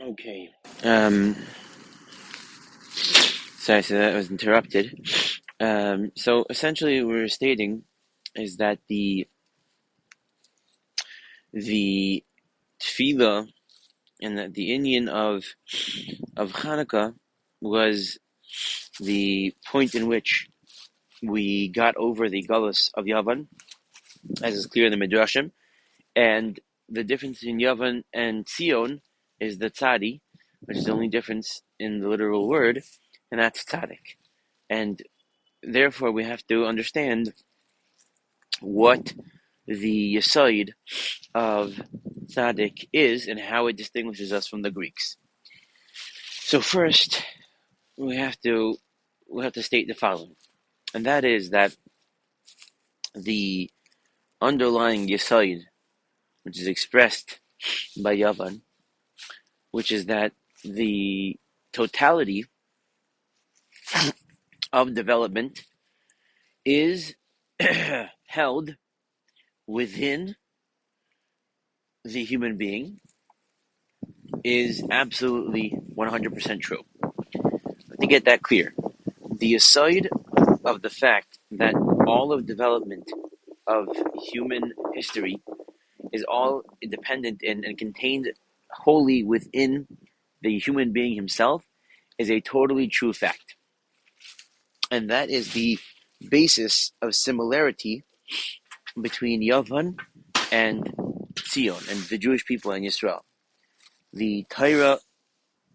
Okay. Sorry, so that was interrupted. So essentially, what we're stating is that the tefillah and that the Indian of Chanuka was the point in which we got over the galus of Yavan, as is clear in the Midrashim, and the difference in Yavan and Tzion is the tzadi, which is the only difference in the literal word, and that's tzadik. And therefore, we have to understand what the yesod of tzaddik is and how it distinguishes us from the Greeks. So first, we have to state the following, and that is that the underlying yesod, which is expressed by Yavan, which is that the totality of development is held within the human being, is absolutely 100% true. To get that clear, the aside of the fact that all of development of human history is all independent and contained wholly within the human being himself is a totally true fact. And that is the basis of similarity between Yavan and Zion and the Jewish people in Israel. The Torah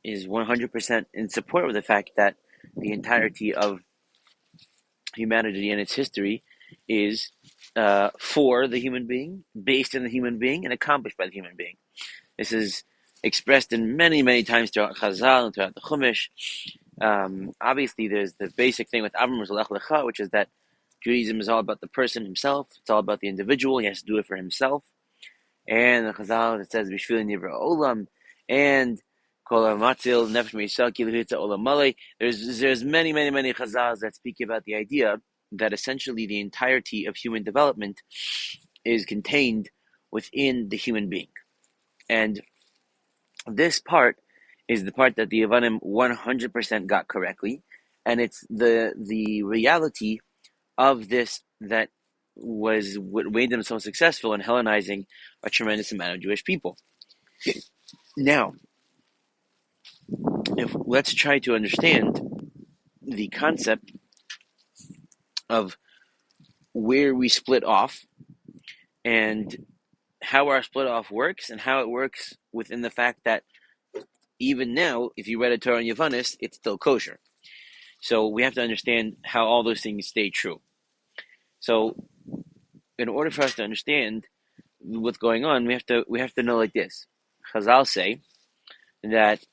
is 100% in support of the fact that the entirety of humanity and its history is for the human being, based in the human being, and accomplished by the human being. This is expressed in many, many times throughout Chazal and throughout the Chumash. Obviously, there's the basic thing with Avram Zalech Lecha, which is that Judaism is all about the person himself. It's all about the individual. He has to do it for himself. And the Chazal, it says, Bishvili Nivra Olam, and Kol Matzil Nefesh Meishal Kilhitza Olam Malay. There's many, many, many Chazals that speak about the idea that essentially the entirety of human development is contained within the human being. And this part is the part that the Yavanim 100% got correctly, and it's the reality of this that was what made them so successful in Hellenizing a tremendous amount of Jewish people. Now, let's try to understand the concept of where we split off and how our split off works and how it works within the fact that even now, if you read a Torah in Yavanis, it's still kosher. So we have to understand how all those things stay true. So in order for us to understand what's going on, we have to know like this. Chazal say that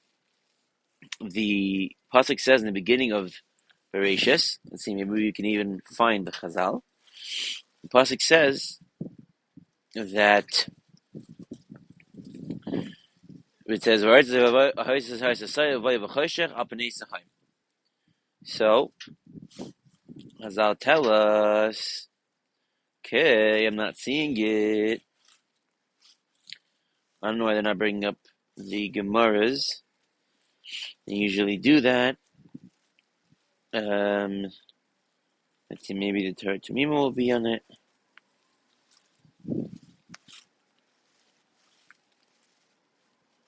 the pasuk says in the beginning of Bereshis. Let's see, maybe we can even find the Chazal. The pasuk says that it says, so Chazal tell us, okay, I'm not seeing it. I don't know why they're not bringing up the Gemaras. They usually do that. Let's see, maybe the Torah Tamima will be on it.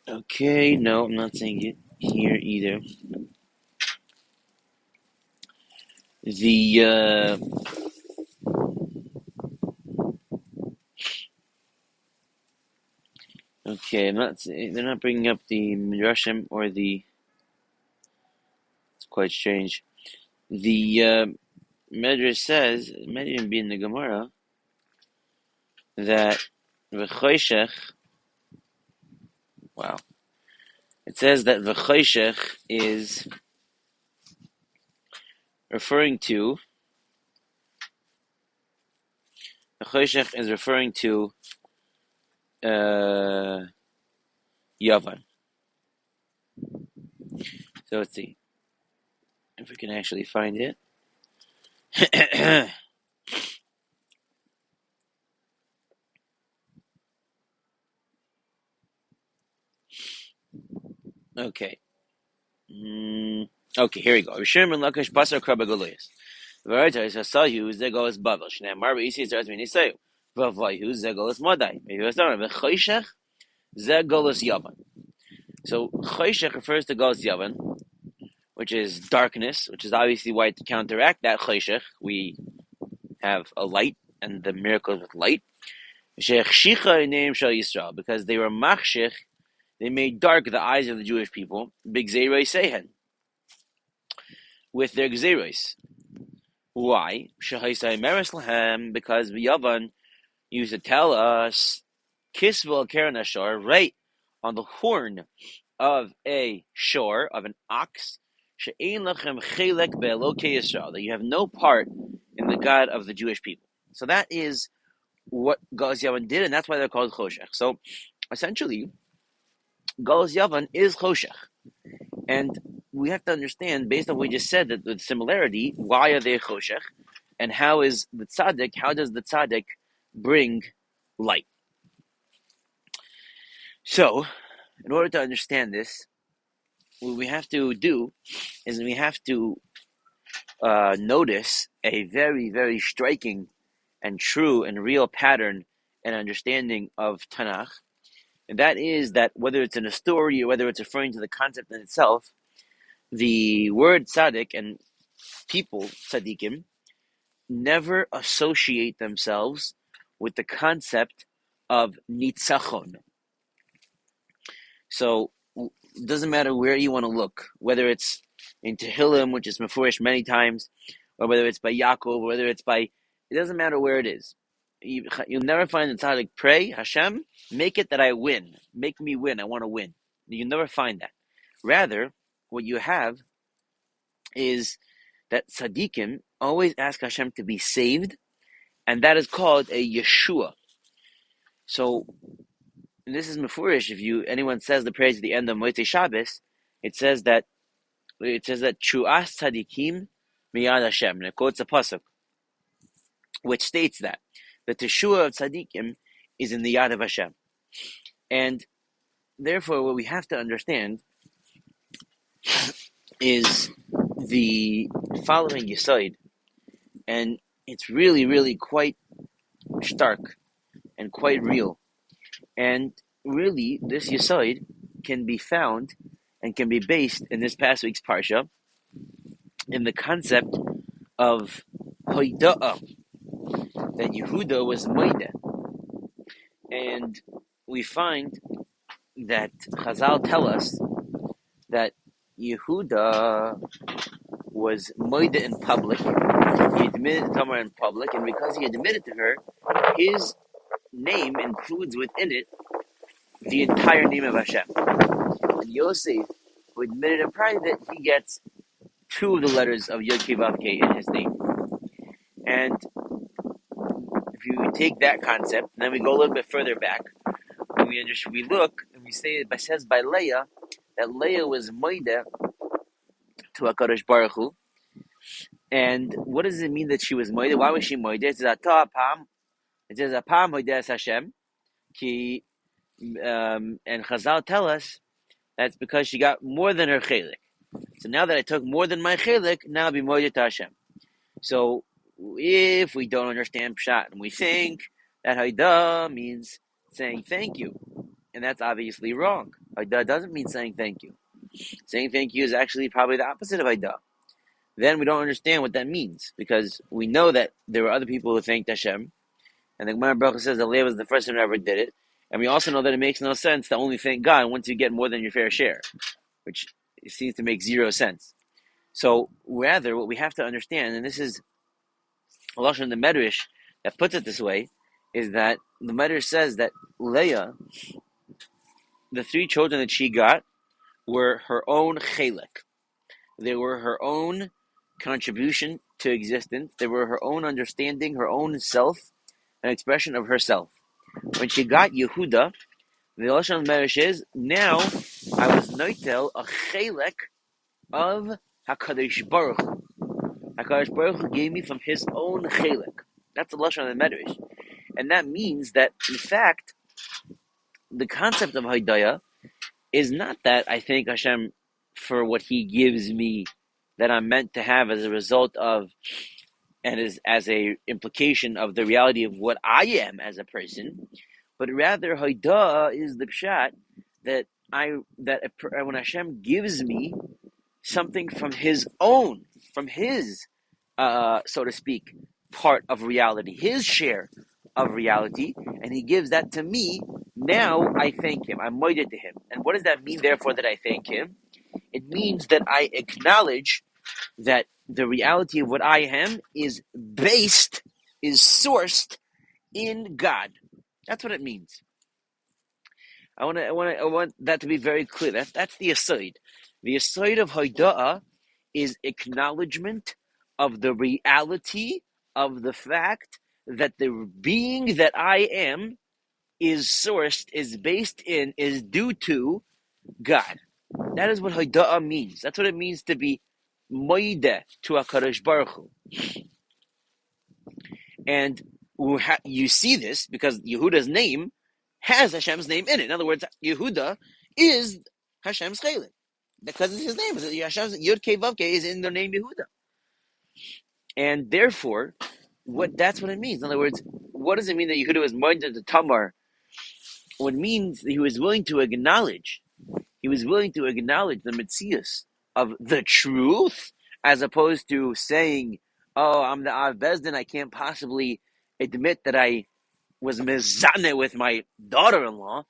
Okay, no, I'm not seeing it here either. The okay, they're not bringing up the Midrashim or the. It's quite strange. The Medrash says, it might even be in the Gemara, that v'choshech. Wow, it says that v'choshech is referring to. V'choshech is referring to Yavan. So let's see if we can actually find it. Okay. Okay, here we go. Rishim and Lakish Pasar Krabaguluyas. Veritas Hasayu Zegos Bavel. Shnei Marba Isi Zerz Minisayu. Vavayu Zegos Madai. Maybe it's not. Choshech Zegos Yavan. So Choshech refers to Golos Yavan, which is darkness, which is obviously why to counteract that Choshech, we have a light and the miracles with light. Shechshicha name Shal Yisrael, because they were machshich, they made dark the eyes of the Jewish people. Big Zerei Sehen, with their Gzeros. Why? Because Yavan used to tell us, Kisvel Karen Ashar, right on the horn of a shore, of an ox, She'ein Lachem Chelek Be'elokei Yisrael, that you have no part in the God of the Jewish people. So that is what Galus Yavan did, and that's why they're called Choshech. So essentially, Galus Yavan is Choshech. And we have to understand, based on what we just said, that the similarity, why are they Choshech? And how is the tzaddik? How does the tzaddik bring light? So, in order to understand this, what we have to do is we have to notice a very, very striking and true and real pattern and understanding of Tanakh, and that is that whether it's in a story or whether it's referring to the concept in itself, the word tzaddik and people tzaddikim never associate themselves with the concept of nitzachon. So it doesn't matter where you want to look, whether it's in Tehillim, which is mefurish many times, or whether it's by Yaakov, or whether it's by, it doesn't matter where it is. You'll never find the tzaddik pray, Hashem, make it that I win. Make me win. I want to win. You'll never find that. Rather, what you have is that tzaddikim always ask Hashem to be saved, and that is called a Yeshua. So, and this is mefurish. If anyone says the prayers at the end of Motzei Shabbos, it says that Chuas Tzadikim Miyad Hashem, and it quotes a pasuk, which states that the Teshua of Tzadikim is in the Yad of Hashem, and therefore what we have to understand is the following Yesod, and it's really, really quite stark and quite real. And really, this Yesod can be found and can be based in this past week's Parsha in the concept of Hoida'ah, that Yehuda was Moide. And we find that Chazal tell us that Yehuda was Moide in public. He admitted Tamar in public, and because he admitted to her, his name includes within it the entire name of Hashem. And Yosef, who admitted in private, he gets two of the letters of Yod Kei Vav Kei in his name. And if you take that concept, and then we go a little bit further back, and we look, and we say, it says by Leah, that Leah was Moide to HaKadosh Baruch Hu. And what does it mean that she was Moide? Why was she Moide? It says, Apam Moide Hashem, Ki, and Chazal tell us that's because she got more than her chelik. So now that I took more than my chelik, now I'll be Moide to Hashem. So if we don't understand Pshat and we think that Haidah means saying thank you, and that's obviously wrong. Haidah doesn't mean saying thank you. Saying thank you is actually probably the opposite of Haidah. Then we don't understand what that means, because we know that there were other people who thanked Hashem, and the Gemara Baruch says that Leah was the first one who ever did it, and we also know that it makes no sense to only thank God once you get more than your fair share, which seems to make zero sense. So rather, what we have to understand, and this is a lashon in the Medrash that puts it this way, is that the Medrash says that Leah, the three children that she got, were her own chelik. They were her own contribution to existence. They were her own understanding, her own self, an expression of herself. When she got Yehuda, the lashon Medrash is, now I was noitel a chelik of HaKadosh Baruch Hu. HaKadosh Baruch Hu gave me from his own chelik. That's the lashon of the Medrash. And that means that, in fact, the concept of Haidaya is not that I thank Hashem for what He gives me that I'm meant to have as a result of and as a implication of the reality of what I am as a person, but rather Haidah is the pshat that when Hashem gives me something from His own, from His so to speak, part of reality, His share of reality, and He gives that to me. Now I thank Him. I'm moided to Him. And what does that mean? Therefore, that I thank Him. It means that I acknowledge that the reality of what I am is sourced in God. That's what it means. I want that to be very clear. That's the aside. The aside of Haida'ah is acknowledgement of the reality of the fact that the being that I am is due to God. That is what Haida'ah means. That's what it means to be moideh to HaKadosh Baruch Hu. And you see this because Yehuda's name has Hashem's name in it. In other words, Yehuda is Hashem's Chelek. Because it's his name. Hashem's Yud Kei Vav Kei is in the name Yehuda. And therefore, that's what it means. In other words, what does it mean that Yehuda was moideh to Tamar? What it means that he was willing to acknowledge the Metzias of the truth, as opposed to saying, oh, I'm the Av Bezdin, I can't possibly admit that I was mezaneh with my daughter-in-law,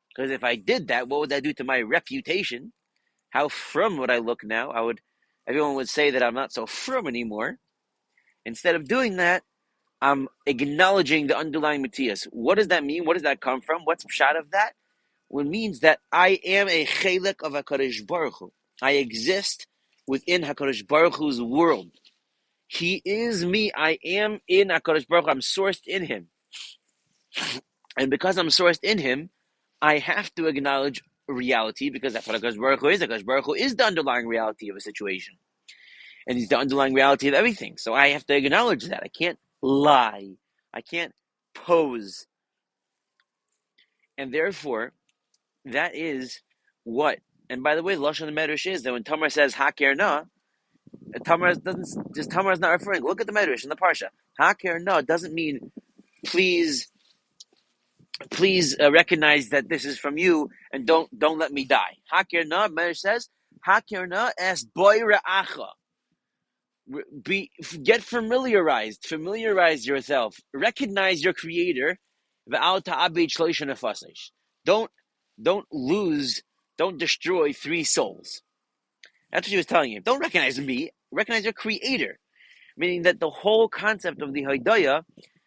because if I did that, what would that do to my reputation? How frum would I look now? Everyone would say that I'm not so frum anymore. Instead of doing that, I'm acknowledging the underlying Metzias. What does that mean? What does that come from? What's pshat of that? Well, it means that I am a chelek of HaKadosh Baruch Hu. I exist within HaKadosh Baruch Hu's world. He is me. I am in HaKadosh Baruch Hu. I'm sourced in Him. And because I'm sourced in Him, I have to acknowledge reality, because that's what HaKadosh Baruch Hu is. HaKadosh Baruch Hu is the underlying reality of a situation. And He's the underlying reality of everything. So I have to acknowledge that. I can't lie. I can't pose. And therefore, that is what. And by the way, the Lashon of the Medrash is that when Tamar says Haker Na, Tamar is not referring. Look at the Medrash in the Parsha. Haker Na doesn't mean please recognize that this is from you and don't let me die. Haker Na, Medrash says Haker Na es boy re'acha. Familiarize yourself. Recognize your Creator. Don't destroy 3 souls. That's what she was telling him. Don't recognize me. Recognize your Creator. Meaning that the whole concept of the Haidaya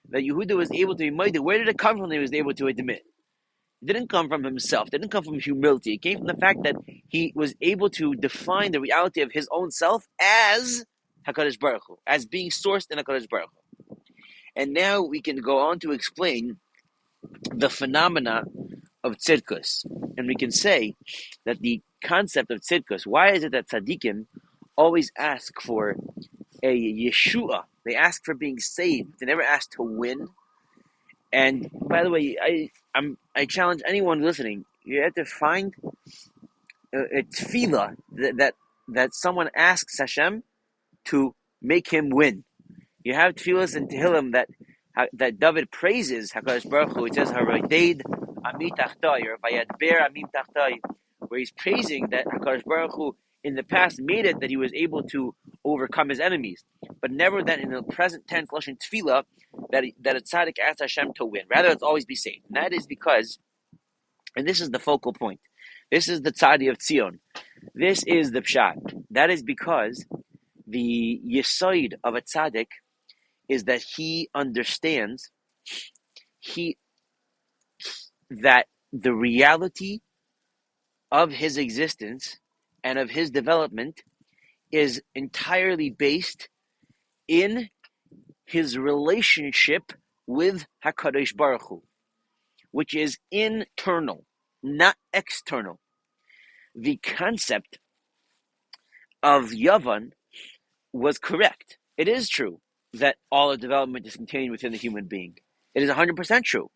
that Yehuda was able to be mighty, where did it come from that he was able to admit? It didn't come from himself. It didn't come from humility. It came from the fact that he was able to define the reality of his own self as HaKadosh Baruch Hu, as being sourced in HaKadosh Baruch Hu. And now we can go on to explain the phenomena of tzidkus. And we can say that the concept of tzidkus, why is it that tzaddikim always ask for a Yeshua? They ask for being saved. They never ask to win. And by the way, I challenge anyone listening, you have to find a tefillah that someone asks Hashem to make him win. You have tefillahs and tehillim that David praises HaKadosh Baruch Hu. It says Harodeid Ami Tachtai, or Vayadber Amim Tachtai, where he's praising that HaKadosh Baruch Hu in the past made it that he was able to overcome his enemies, but never that in the present tense lashon tefillah that a tzaddik asks Hashem to win. Rather, it's always be saved. And that is because, and this is the focal point. This is the tzadi of Tzion. This is the pshat. That is because the yesod of a tzaddik is that he understands that the reality of his existence and of his development is entirely based in his relationship with HaKadosh Baruch Hu, which is internal, not external. The concept of Yavan was correct. It is true that all of development is contained within the human being. It is 100% true.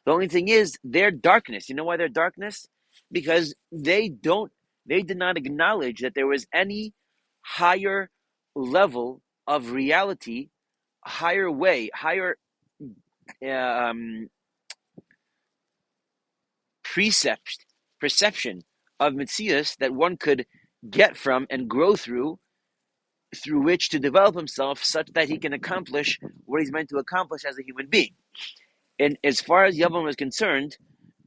The only thing is, their darkness. You know why their darkness? because they did not acknowledge that there was any higher level of reality, higher way, higher um, precept, perception of Metzias that one could get from and grow through which to develop himself such that he can accomplish what he's meant to accomplish as a human being. And as far as Yavam is concerned,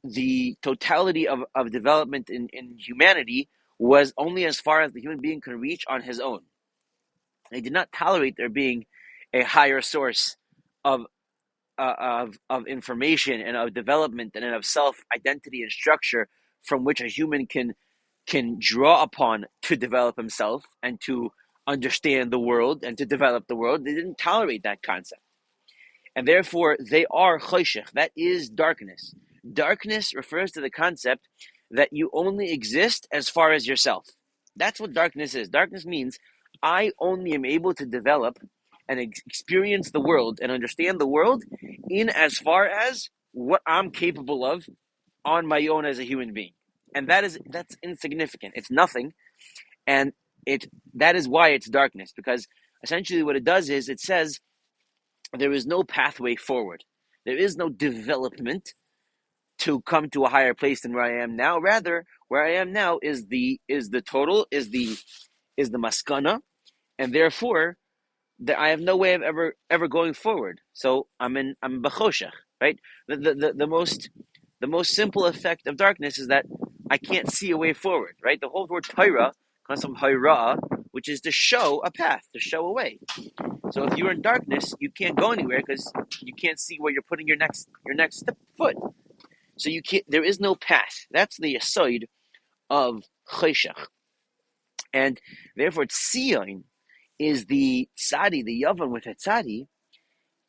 the totality of development in humanity was only as far as the human being could reach on his own. They did not tolerate there being a higher source of of information and of development and of self identity and structure from which a human can draw upon to develop himself and to understand the world and to develop the world. They didn't tolerate that concept. And therefore, they are choshech. That is darkness. Darkness refers to the concept that you only exist as far as yourself. That's what darkness is. Darkness means I only am able to develop and experience the world and understand the world in as far as what I'm capable of on my own as a human being. And that's insignificant. It's nothing. And that is why it's darkness, because essentially what it does is it says there is no pathway forward. There is no development to come to a higher place than where I am now. Rather, where I am now is the total, is the maskana, and therefore I have no way of ever going forward. So I'm b'choshech, right? The most simple effect of darkness is that I can't see a way forward, right? The whole word Torah comes from hayra, which is to show a path, to show a way. So if you're in darkness, you can't go anywhere because you can't see where you're putting your next foot. So you can't. There is no path. That's the aside of chayshach, and therefore tzion is the tzadi, the yavan with a tzadi,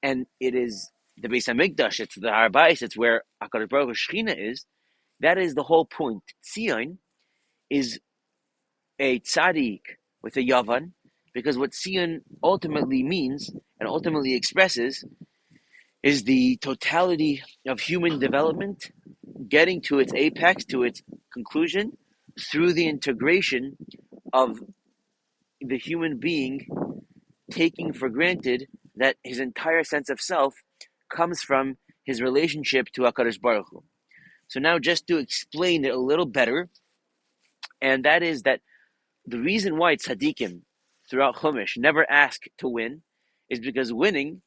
and it is the Beis Hamikdash. It's the Har Bayis. It's where Hakadosh Baruch Hu Shechina is. That is the whole point. Tzion is a tzaddik with a yavan, because what tzion ultimately means and ultimately expresses is the totality of human development getting to its apex, to its conclusion, through the integration of the human being taking for granted that his entire sense of self comes from his relationship to HaKadosh Baruch Hu. So now just to explain it a little better, and that is that the reason why tzaddikim throughout Chumash never ask to win is because winning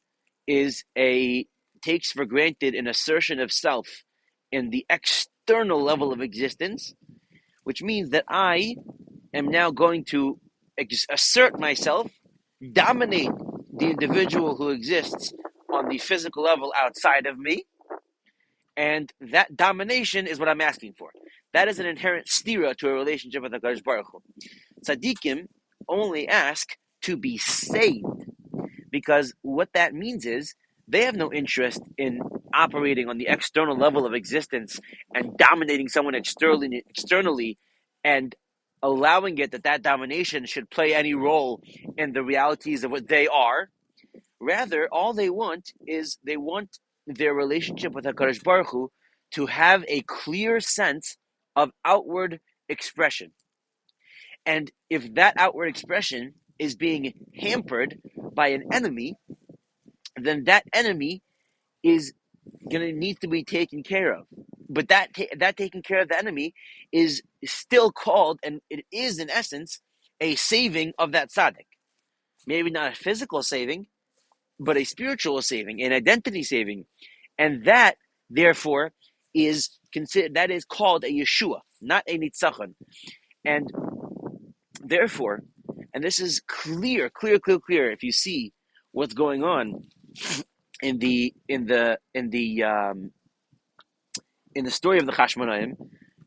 takes for granted an assertion of self in the external level of existence, which means that I am now going to assert myself, dominate the individual who exists on the physical level outside of me, and that domination is what I'm asking for. That is an inherent stira to a relationship with HaKadosh Baruch Hu. Tzaddikim only ask to be saved, because what that means is they have no interest in operating on the external level of existence and dominating someone externally and allowing it that domination should play any role in the realities of what they are. Rather, all they want is they want their relationship with HaKadosh Baruch Hu to have a clear sense of outward expression. And if that outward expression is being hampered by an enemy, then that enemy is going to need to be taken care of. But that taking care of the enemy is still called, and it is in essence, a saving of that tzaddik. Maybe not a physical saving, but a spiritual saving, an identity saving. And that, therefore, is considered, that is called a Yeshua, not a Nitzachon. And therefore, and this is clear, if you see what's going on in the story of the Chashmonaim,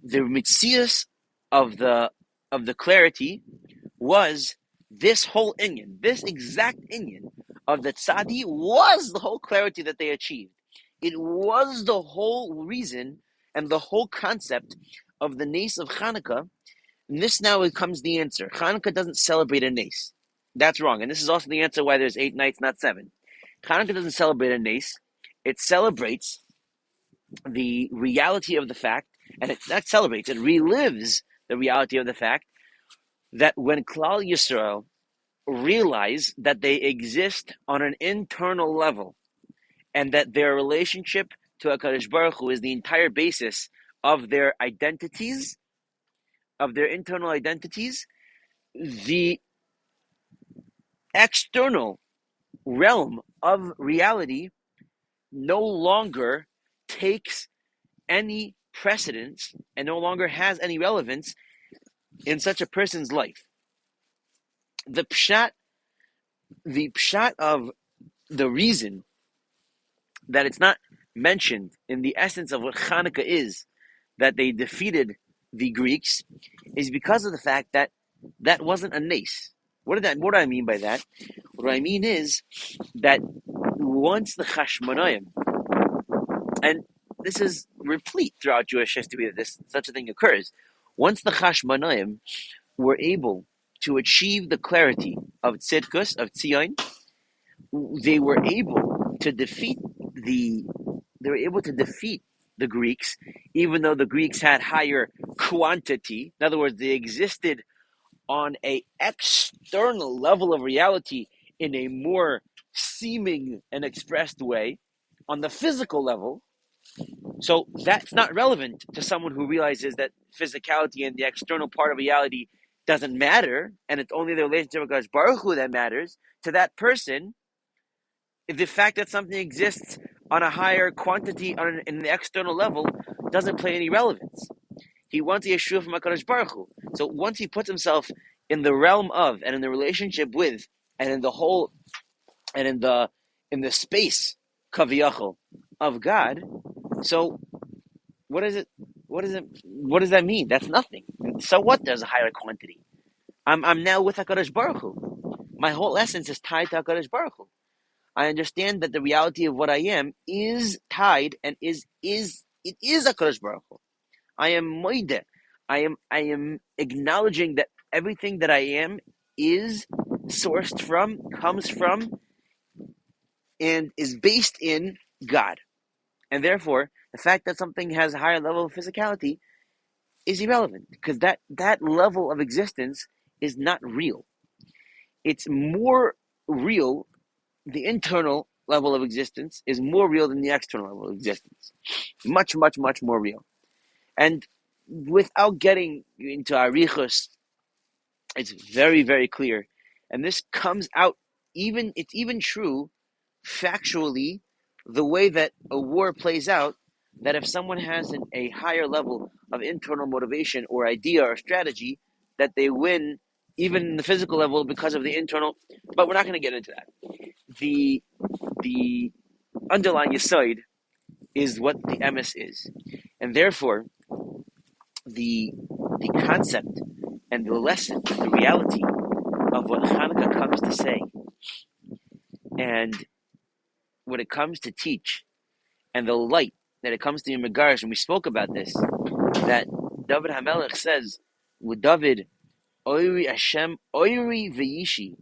the mitzias of the clarity was this whole inyan, this exact inyan of the tzadi was the whole clarity that they achieved. It was the whole reason and the whole concept of the nace of Chanuka. And this now becomes the answer. Chanuka doesn't celebrate a nace. That's wrong. And this is also the answer why there's 8 nights, not 7. Chanuka doesn't celebrate a nace. It celebrates the reality of the fact and it not celebrates, it relives the reality of the fact that when Klal Yisrael realize that they exist on an internal level, and that their relationship to HaKadosh Baruch Hu is the entire basis of their identities, of their internal identities, the external realm of reality no longer takes any precedence and no longer has any relevance in such a person's life. The pshat of the reason that it's not mentioned in the essence of what Chanuka is, that they defeated the Greeks, is because of the fact that that wasn't a nace. What do I mean by that? What I mean is that once the Chashmonaim, and this is replete throughout Jewish history that such a thing occurs, once the Chashmonaim were able to achieve the clarity of Tzidkus, of Tzion, they were able to defeat the Greeks, even though the Greeks had higher quantity. In other words, they existed on a external level of reality in a more seeming and expressed way on the physical level. So that's not relevant to someone who realizes that physicality and the external part of reality doesn't matter, and it's only the relationship with God Baruch Hu that matters. To that person, the fact that something exists on a higher quantity in the external level doesn't play any relevance. He wants the Yeshua from HaKadosh Baruch Hu. So once he puts himself in the realm of, and in the relationship with, and in the whole, and in the space, kaviyachol, of God, so what is it? What does that mean? That's nothing. So what? There's a higher quantity. I'm now with HaKadosh Baruch Hu. My whole essence is tied to HaKadosh Baruch Hu. I understand that the reality of what I am is tied and it is HaKadosh Baruch Hu. I am moide. I am acknowledging that everything that I am is sourced from, comes from, and is based in God. And therefore, the fact that something has a higher level of physicality is irrelevant, because that level of existence is not real. It's more real, the internal level of existence is more real than the external level of existence. Much, much, much more real. And without getting into arichos, it's very, very clear. And this comes out, it's even true factually, the way that a war plays out, that if someone has a higher level of internal motivation or idea or strategy, that they win even in the physical level because of the internal. But we're not going to get into that. The underlying yesod is what the emes is. And therefore, the concept and the lesson, the reality of what Chanuka comes to say, and what it comes to teach, and the light that it comes to in Megarish, and we spoke about this, that David HaMelech says, with David, Oiri Hashem, Oiri V'yishi,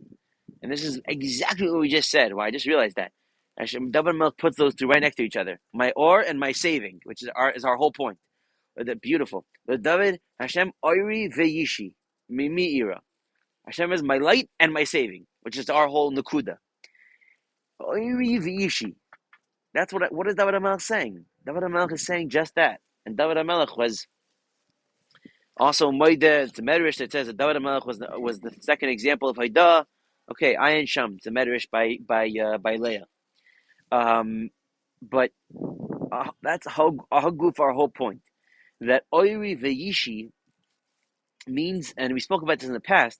and this is exactly what we just said. Well, I just realized that. Hashem, David HaMelech puts those two right next to each other. My or and my saving, which is our whole point. Beautiful. The David, Hashem, Oiri V'yishi, Mimi Ira. Hashem is my light and my saving, which is our whole Nakuda. Oiri V'yishi. That's what is David HaMelech saying? David HaMelech is saying just that. And David HaMelech was also Moide. It's a medrash that says that David HaMelech was the second example of Haidah. Okay, Ayin Sham. It's a medrash by Leah. But that's Haguf, our whole point. That Oiri V'yishi means, and we spoke about this in the past,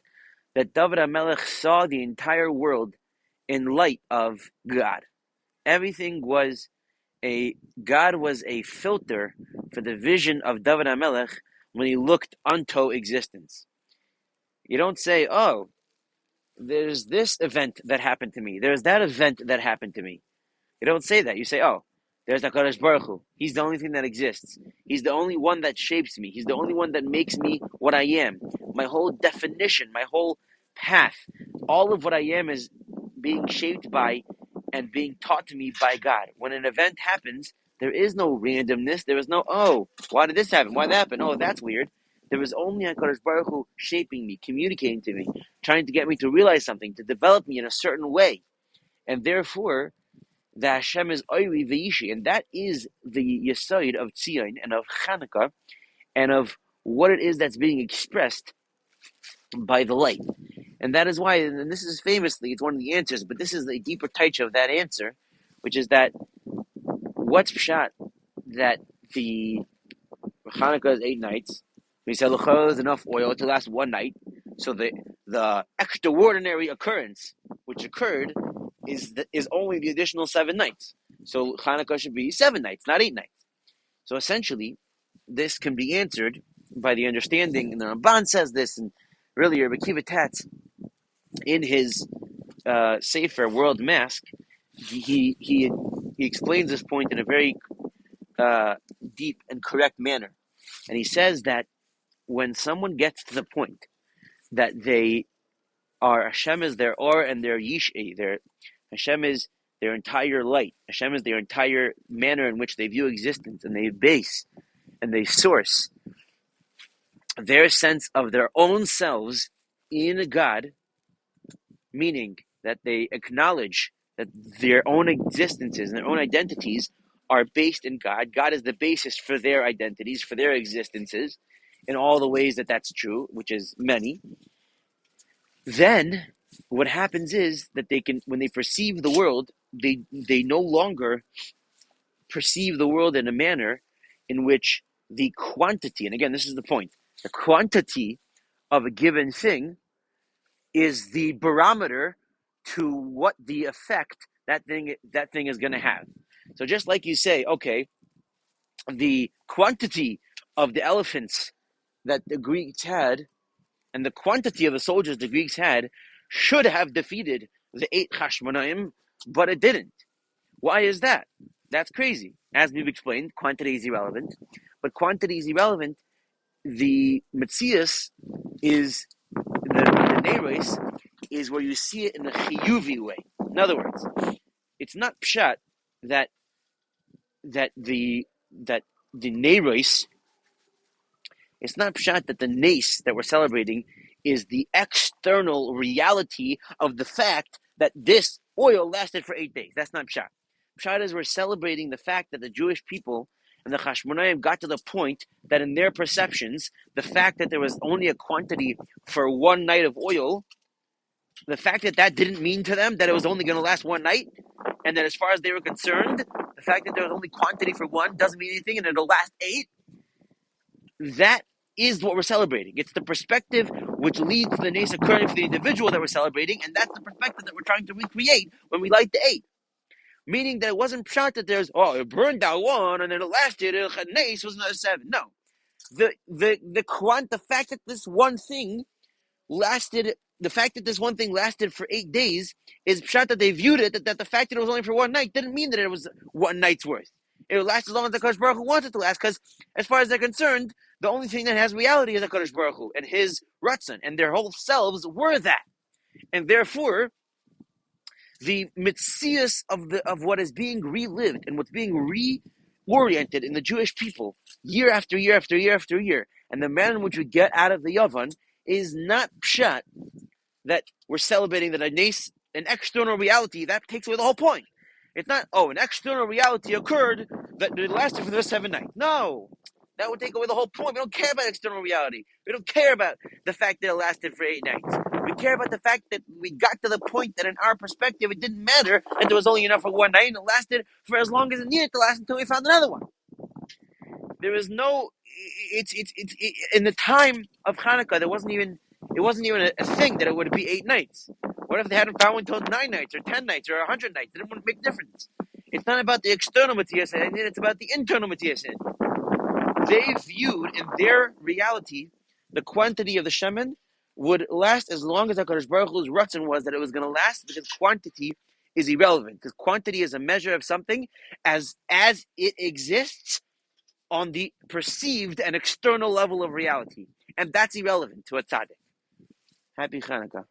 that David HaMelech saw the entire world in light of God. Everything was God was a filter for the vision of David HaMelech when he looked unto existence. You don't say, oh, there's this event that happened to me. There's that event that happened to me. You don't say that. You say, oh, there's HaKadosh Baruch Hu. He's the only thing that exists. He's the only one that shapes me. He's the only one that makes me what I am. My whole definition, my whole path, all of what I am is being shaped by and being taught to me by God. When an event happens, There is no randomness. There is no, oh, why did this happen? Why did that happen? Oh, that's weird. There was only HaKadosh Baruch Hu shaping me, communicating to me, trying to get me to realize something, to develop me in a certain way. And therefore, the Hashem is Oiri Veishi, and that is the Yesod of Tzion and of Chanuka and of what it is that's being expressed by the light. And that is why, and this is famously, it's one of the answers, but this is the deeper taicha of that answer, which is that what's pshat that the Hanukkah is 8 nights. We said is enough oil to last one night. So the extraordinary occurrence which occurred is only the additional 7 nights. So Hanukkah should be 7 nights, not 8 nights. So essentially, this can be answered by the understanding, and the Ramban says this, and really Rabbi Kiva Tatz, in his Sefer World Mask, he explains this point in a very deep and correct manner. And he says that when someone gets to the point that they are, Hashem is their or and their yish'i, Hashem is their entire light, Hashem is their entire manner in which they view existence, and they base and they source their sense of their own selves in God, meaning that they acknowledge that their own existences and their own identities are based in God. God is the basis for their identities, for their existences, in all the ways that that's true, which is many. Then what happens is that they can, when they perceive the world, they no longer perceive the world in a manner in which the quantity, and again, this is the point, the quantity of a given thing is the barometer to what the effect that thing is going to have. So just like you say, okay, the quantity of the elephants that the Greeks had and the quantity of the soldiers the Greeks had should have defeated the 8 Chashmonaim, but it didn't. Why is that? That's crazy. As we've explained, quantity is irrelevant, but quantity is irrelevant. The Metzias is the Neiros is where you see it in a chiyuvi way. In other words, it's not pshat that the Neiros, it's not pshat that the nace that we're celebrating is the external reality of the fact that this oil lasted for 8 days. That's not pshat. Pshat is we're celebrating the fact that the Jewish people and the Chashmonaim got to the point that in their perceptions, the fact that there was only a quantity for 1 night of oil, the fact that that didn't mean to them that it was only going to last 1 night, and that as far as they were concerned, the fact that there was only quantity for 1 doesn't mean anything, and it'll last 8, that is what we're celebrating. It's the perspective which leads to the nace occurring for the individual that we're celebrating, and that's the perspective that we're trying to recreate when we light the 8. Meaning that it wasn't pshat that there's, it burned out 1 and then it lasted, nace was another 7. No. The fact that this one thing lasted, for 8 days is pshat that they viewed it, that the fact that it was only for 1 night didn't mean that it was 1 night's worth. It would last as long as the Kodesh Baruch Hu wants it to last, because as far as they're concerned, the only thing that has reality is the Kodesh Baruch Hu and his Ratzon, and their whole selves were that. And therefore, the mitzias of what is being relived and what's being reoriented in the Jewish people year after year after year after year, and the manner in which we get out of the Yavan is not pshat that we're celebrating that an external reality that takes away the whole point. It's not, an external reality occurred that it lasted for the 7 nights. No, that would take away the whole point. We don't care about external reality. We don't care about the fact that it lasted for 8 nights. We care about the fact that we got to the point that in our perspective, it didn't matter that there was only enough for 1 night, and it lasted for as long as it needed to last until we found another one. There is no, it's in the time of Hanukkah, it wasn't even a thing that it would be 8 nights. What if they hadn't found until 9 nights or 10 nights or 100 nights? It wouldn't make a difference. It's not about the external Matthias, it's about the internal Matthias. They viewed in their reality the quantity of the shemen would last as long as HaKadosh Baruch Hu's Ratzon was that it was going to last, because quantity is irrelevant. Because quantity is a measure of something as it exists on the perceived and external level of reality. And that's irrelevant to a tzaddik. Happy Chanukah.